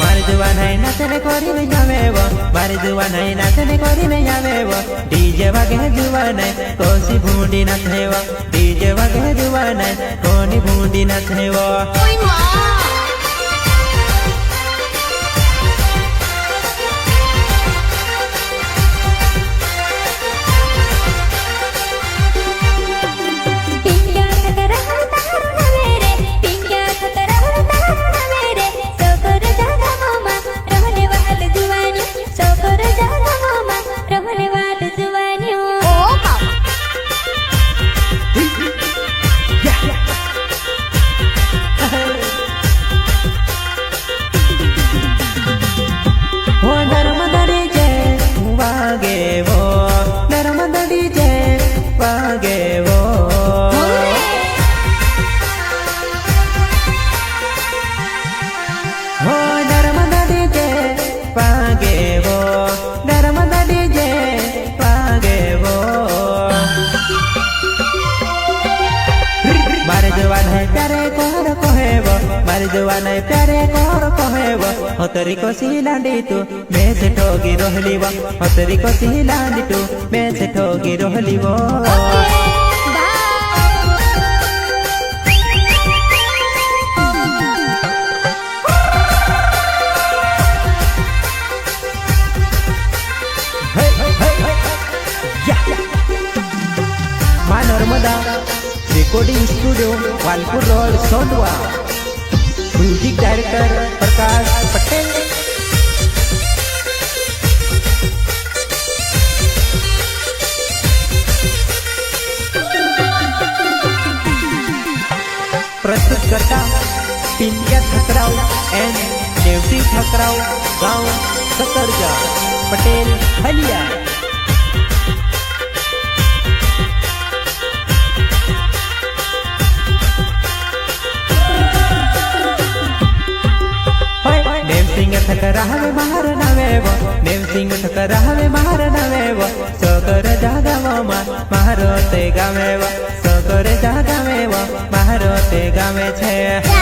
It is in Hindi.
मारे जुआ नहीं नाचने कोरी में जावे मारे जुआ नहीं नाचने कोरी में जावे डीजे वगे जुआ नहीं कोसी भूंडी नाचे डीजे वगे जुआ नहीं कोनी भूंडी नाचे मारे जवान है प्यारे कोर कोहेव मारे जवान है प्यारे कोर कोहेव हतरी को सिलांडी तू मैं से ठोगी रोहली वो हतरी को सिलांडी तू मैं से ठोगी रोहली वो Narmada recording studio Walpur road Sondwa music director Prakash Patel प्रस्तुतकर्ता पिंकिया ठकराव एंड देवती ठकराव गांव सकरजा पटेल हलिया ठकरावे मार नवेवो देव सिंह ठकरावे मार नवेवो सकर जागावो मारो ते गावेवो सकर जागावेवो मारो ते गावे छे।